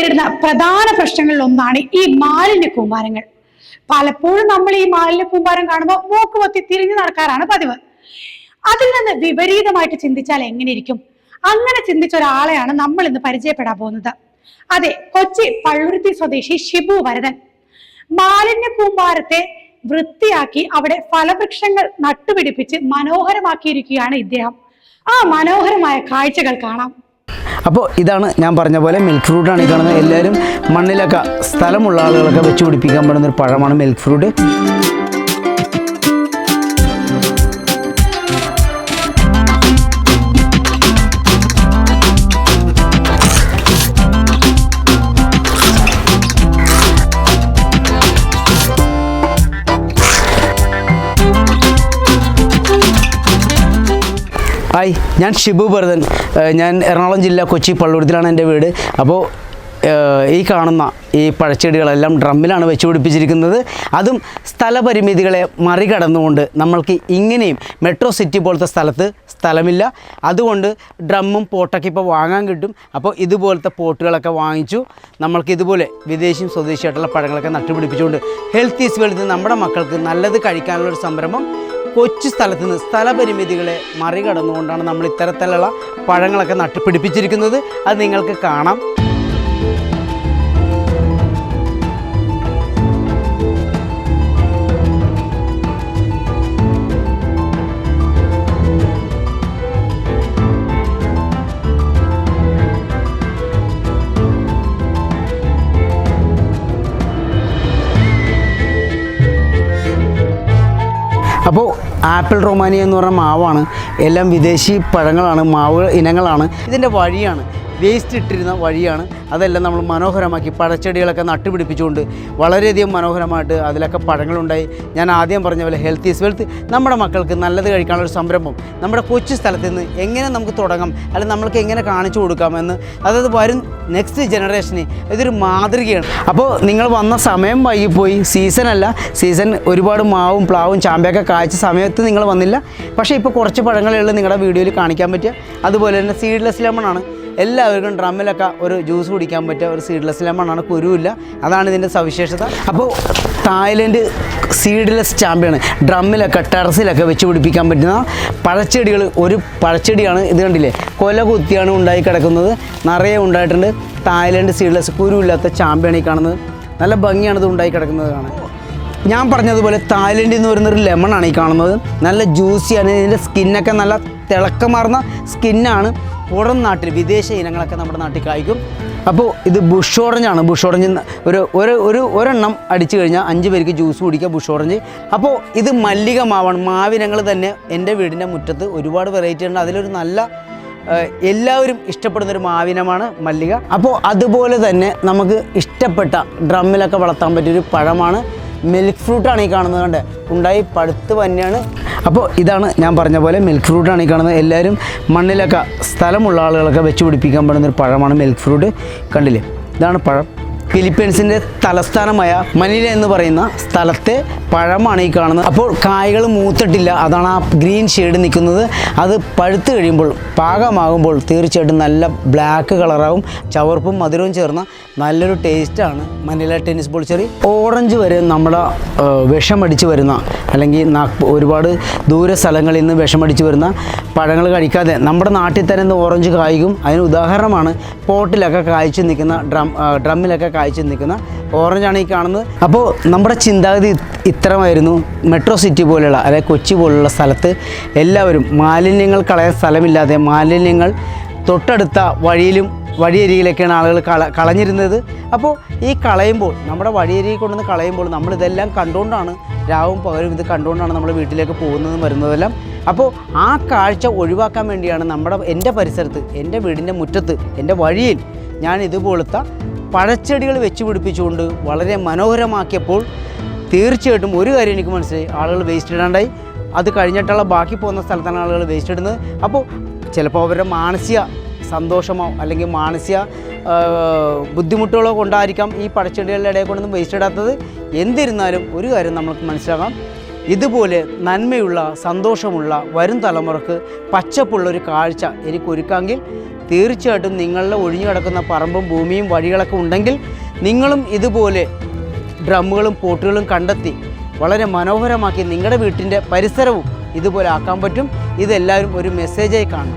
നേരിടുന്ന പ്രധാന പ്രശ്നങ്ങളിൽ ഒന്നാണ് ഈ മാലിന്യ കൂമ്പാരങ്ങൾ. പലപ്പോഴും നമ്മൾ ഈ മാലിന്യ കൂമ്പാരം കാണുമ്പോൾ മൂക്കുപൊത്തി തിരിഞ്ഞു നടക്കാറാണ് പതിവ്. അതിൽ നിന്ന് വിപരീതമായിട്ട് ചിന്തിച്ചാൽ എങ്ങനെയിരിക്കും? അങ്ങനെ ചിന്തിച്ച ഒരാളെയാണ് നമ്മൾ ഇന്ന് പരിചയപ്പെടാൻ പോകുന്നത്. അതെ, കൊച്ചി പള്ളുരുത്തി സ്വദേശി ഷിബു വരദൻ. മാലിന്യ കൂമ്പാരത്തെ വൃത്തിയാക്കി അവിടെ ഫലവൃക്ഷങ്ങൾ നട്ടുപിടിപ്പിച്ച് മനോഹരമാക്കിയിരിക്കുകയാണ് ഇദ്ദേഹം. ആ മനോഹരമായ കാഴ്ചകൾ കാണാം. അപ്പോൾ ഇതാണ് ഞാൻ പറഞ്ഞ പോലെ മിൽക്ക് ഫ്രൂട്ടാണ് ഈ കാണുന്നത്. എല്ലാവരും മണ്ണിലൊക്കെ സ്ഥലമുള്ള ആളുകളൊക്കെ വെച്ച് പിടിപ്പിക്കാൻ പറ്റുന്ന ഒരു പഴമാണ് മിൽക്ക് ഫ്രൂട്ട്. ഹായ്, ഞാൻ ഷിബു വരദൻ. ഞാൻ എറണാകുളം ജില്ല കൊച്ചി പള്ളുരുത്തിലാണ് എൻ്റെ വീട്. അപ്പോൾ ഈ കാണുന്ന ഈ പഴച്ചെടികളെല്ലാം ഡ്രമ്മിലാണ് വെച്ച് പിടിപ്പിച്ചിരിക്കുന്നത്. അതും സ്ഥലപരിമിതികളെ മറികടന്നുകൊണ്ട് നമ്മൾക്ക് ഇങ്ങനെയും മെട്രോ സിറ്റി പോലത്തെ സ്ഥലത്ത് സ്ഥലമില്ല. അതുകൊണ്ട് ഡ്രമ്മും പോട്ടൊക്കെ ഇപ്പോൾ വാങ്ങാൻ കിട്ടും. അപ്പോൾ ഇതുപോലത്തെ പോട്ടുകളൊക്കെ വാങ്ങിച്ചു നമ്മൾക്ക് ഇതുപോലെ വിദേശിയും സ്വദേശിയായിട്ടുള്ള പഴങ്ങളൊക്കെ നട്ടുപിടിപ്പിച്ചുകൊണ്ട് ഹെൽത്ത് ഈസ് വെൽത്ത്, നമ്മുടെ മക്കൾക്ക് നല്ലത് കഴിക്കാനുള്ളൊരു സംരംഭം കൊച്ചു സ്ഥലത്ത് നിന്ന് സ്ഥലപരിമിതികളെ മറികടന്നുകൊണ്ടാണ് നമ്മൾ ഇത്തരത്തിലുള്ള പഴങ്ങളൊക്കെ നട്ടുപിടിപ്പിച്ചിരിക്കുന്നത്. അത് നിങ്ങൾക്ക് കാണാം. അപ്പോൾ ആപ്പിൾ റൊമാനിയ എന്ന് പറഞ്ഞ മാവാണ്. എല്ലാം വിദേശി പഴങ്ങളാണ്, മാവ് ഇനങ്ങളാണ്. ഇതിൻ്റെ വഴിയാണ്, വേസ്റ്റ് ഇട്ടിരുന്ന വഴിയാണ്. അതെല്ലാം നമ്മൾ മനോഹരമാക്കി പഴച്ചെടികളൊക്കെ നട്ടുപിടിപ്പിച്ചുകൊണ്ട് വളരെയധികം മനോഹരമായിട്ട് അതിലൊക്കെ പഴങ്ങളുണ്ടായി. ഞാൻ ആദ്യം പറഞ്ഞ പോലെ ഹെൽത്ത് ഈസ് വെൽത്ത്, നമ്മുടെ മക്കൾക്ക് നല്ലത് കഴിക്കാനുള്ളൊരു സംരംഭം നമ്മുടെ കൊച്ചു സ്ഥലത്ത് നിന്ന് എങ്ങനെ നമുക്ക് തുടങ്ങാം, അല്ലെങ്കിൽ നമ്മൾക്ക് എങ്ങനെ കാണിച്ചു കൊടുക്കാമെന്ന്, അതായത് വരും നെക്സ്റ്റ് ജനറേഷന് ഇതൊരു മാതൃകയാണ്. അപ്പോൾ നിങ്ങൾ വന്ന സമയം വൈകിപ്പോയി. സീസണല്ല, സീസൺ ഒരുപാട് മാവും പ്ലാവും ചാമ്പയൊക്കെ കായ്ച്ച സമയത്ത് നിങ്ങൾ വന്നില്ല. പക്ഷേ ഇപ്പോൾ കുറച്ച് പഴങ്ങളേ ഉള്ളൂ നിങ്ങളുടെ വീഡിയോയിൽ കാണിക്കാൻ പറ്റുക. അതുപോലെ തന്നെ സീഡ്ലെസ് ലെമണാണ്. എല്ലാവർക്കും ഡ്രമ്മിലൊക്കെ ഒരു ജ്യൂസ് കുടിക്കാൻ പറ്റിയ ഒരു സീഡ്ലെസ് ലെമണാണ്, കുരുവില്ല. അതാണ് ഇതിൻ്റെ സവിശേഷത. അപ്പോൾ തായ്ലൻഡ് സീഡ്ലെസ് ചാമ്പ്യാണ്. ഡ്രമ്മിലൊക്കെ ടെറസിലൊക്കെ വെച്ച് പിടിപ്പിക്കാൻ പറ്റുന്ന പഴച്ചെടികൾ. ഒരു പഴച്ചെടിയാണ് ഇത്, കണ്ടില്ലേ? കൊല കുത്തിയാണ് ഉണ്ടായി കിടക്കുന്നത്, നിറയെ ഉണ്ടായിട്ടുണ്ട്. തായ്ലൻഡ് സീഡ്ലെസ് കുരുവില്ലാത്ത ചാമ്പ്യാണ് ഈ കാണുന്നത്. നല്ല ഭംഗിയാണ് ഇത് ഉണ്ടായി കിടക്കുന്നത് കാണാൻ. ഞാൻ പറഞ്ഞതുപോലെ തായ്ലൻഡിൽ നിന്ന് വരുന്നൊരു ലെമണാണ് ഈ കാണുന്നത്. നല്ല ജ്യൂസിയാണ്. ഇതിൻ്റെ സ്കിന്നൊക്കെ നല്ല തിളക്കമാർന്ന സ്കിന്നാണ്. പുറം നാട്ടിൽ വിദേശ ഇനങ്ങളൊക്കെ നമ്മുടെ നാട്ടിൽ കായ്ക്കും. അപ്പോൾ ഇത് ബുഷ് ഓറഞ്ചാണ്. ബുഷ് ഓറഞ്ച് ഒരെണ്ണം അടിച്ചു കഴിഞ്ഞാൽ 5 പേർക്ക് ജ്യൂസ് കുടിക്കുക, ബുഷ് ഓറഞ്ച്. അപ്പോൾ ഇത് മല്ലിക മാവാണ്. മാവിനങ്ങൾ തന്നെ എൻ്റെ വീടിൻ്റെ മുറ്റത്ത് ഒരുപാട് വെറൈറ്റി ഉണ്ട്. അതിലൊരു നല്ല എല്ലാവരും ഇഷ്ടപ്പെടുന്നൊരു മാവിനമാണ് മല്ലിക. അപ്പോൾ അതുപോലെ തന്നെ നമുക്ക് ഇഷ്ടപ്പെട്ട ഡ്രമ്മിലൊക്കെ വളർത്താൻ പറ്റിയൊരു പഴമാണ് മിൽക്ക് ഫ്രൂട്ടാണ് ഈ കാണുന്നത്. കണ്ട് ഉണ്ടായി പഴുത്ത് തന്നെയാണ്. അപ്പോൾ ഇതാണ് ഞാൻ പറഞ്ഞ പോലെ മിൽക്ക് ഫ്രൂട്ടാണ് ഈ കാണുന്നത്. എല്ലാവരും മണ്ണിലൊക്കെ സ്ഥലമുള്ള ആളുകളൊക്കെ വെച്ച് പിടിപ്പിക്കാൻ പറ്റുന്നൊരു പഴമാണ് മിൽക്ക് ഫ്രൂട്ട്. കണ്ടില്ലേ? ഇതാണ് പഴം. ഫിലിപ്പീൻസിൻ്റെ തലസ്ഥാനമായ മനില എന്ന് പറയുന്ന സ്ഥലത്തെ പഴമാണ് ഈ കാണുന്നത്. അപ്പോൾ കായ്കൾ മൂത്തിട്ടില്ല, അതാണ് ആ ഗ്രീൻ ഷെയ്ഡ് നിൽക്കുന്നത്. അത് പഴുത്ത് കഴിയുമ്പോൾ, പാകമാകുമ്പോൾ തീർച്ചയായിട്ടും നല്ല ബ്ലാക്ക് കളറാവും. ചവർപ്പും മധുരവും ചേർന്ന നല്ലൊരു ടേസ്റ്റാണ് Manila tennis ball cherry. Orange വരെ നമ്മുടെ വിഷമടിച്ച് വരുന്ന, അല്ലെങ്കിൽ ഒരുപാട് ദൂര സ്ഥലങ്ങളിൽ നിന്ന് വിഷമടിച്ച് വരുന്ന പഴങ്ങൾ കഴിക്കാതെ നമ്മുടെ നാട്ടിൽ തന്നെ ഓറഞ്ച് കായ്ക്കും. അതിന് ഉദാഹരണമാണ് പോട്ടിലൊക്കെ കായ്ച്ച് നിൽക്കുന്ന ഡ്രമ്മിലൊക്കെ കായ്ച്ച് നിൽക്കുന്ന ഓറഞ്ചാണ് ഈ കാണുന്നത്. അപ്പോൾ നമ്മുടെ ചിന്താഗതി ഇത്തരമായിരുന്നു. മെട്രോ സിറ്റി പോലെയുള്ള, അതായത് കൊച്ചി പോലുള്ള സ്ഥലത്ത് എല്ലാവരും മാലിന്യങ്ങൾ കളയാൻ സ്ഥലമില്ലാതെ മാലിന്യങ്ങൾ തൊട്ടടുത്ത വഴിയിലും വഴിയരികിലൊക്കെയാണ് ആളുകൾ കളഞ്ഞിരുന്നത്. അപ്പോൾ ഈ കളയുമ്പോൾ, നമ്മുടെ വഴിയരികിൽ കൊണ്ടുവന്ന് കളയുമ്പോൾ നമ്മളിതെല്ലാം കണ്ടുകൊണ്ടാണ്, രാവും പകലും ഇത് കണ്ടുകൊണ്ടാണ് നമ്മൾ വീട്ടിലേക്ക് പോകുന്നതും വരുന്നതെല്ലാം. അപ്പോൾ ആ കാഴ്ച ഒഴിവാക്കാൻ വേണ്ടിയാണ് എൻ്റെ പരിസരത്ത്, എൻ്റെ വീടിൻ്റെ മുറ്റത്ത്, എൻ്റെ വഴിയിൽ ഞാൻ ഇതുപോലത്തെ പഴച്ചെടികൾ വെച്ച് പിടിപ്പിച്ചുകൊണ്ട് വളരെ മനോഹരമാക്കിയപ്പോൾ തീർച്ചയായിട്ടും ഒരു കാര്യം എനിക്ക് മനസ്സിലായി, ആളുകൾ വേസ്റ്റ് ഇടാണ്ടായി. അത് കഴിഞ്ഞിട്ടുള്ള ബാക്കി പോകുന്ന സ്ഥലത്താണ് ആളുകൾ വേസ്റ്റ് ഇടുന്നത്. അപ്പോൾ ചിലപ്പോൾ അവരുടെ മാനസിക സന്തോഷമോ അല്ലെങ്കിൽ മാനസിക ബുദ്ധിമുട്ടുകളോ കൊണ്ടായിരിക്കാം ഈ പഴച്ചെടികളുടെ ഇടയിൽ കൊണ്ടൊന്നും വേസ്റ്റ് ഇടാത്തത്. എന്തിരുന്നാലും ഒരു കാര്യം നമുക്ക് മനസ്സിലാക്കാം, ഇതുപോലെ നന്മയുള്ള സന്തോഷമുള്ള വരും തലമുറക്ക് പച്ചപ്പുള്ളൊരു കാഴ്ച എനിക്കൊരുക്കാമെങ്കിൽ തീർച്ചയായിട്ടും നിങ്ങളുടെ ഒഴിഞ്ഞു കിടക്കുന്ന പറമ്പും ഭൂമിയും വഴികളൊക്കെ ഉണ്ടെങ്കിൽ നിങ്ങളും ഇതുപോലെ ഡ്രമ്മുകളും പോട്ടുകളും കണ്ടെത്തി വളരെ മനോഹരമാക്കി നിങ്ങളുടെ വീട്ടിൻ്റെ പരിസരവും ഇതുപോലെ ആക്കാൻ പറ്റും. ഇതെല്ലാവരും ഒരു മെസ്സേജായി കാണും.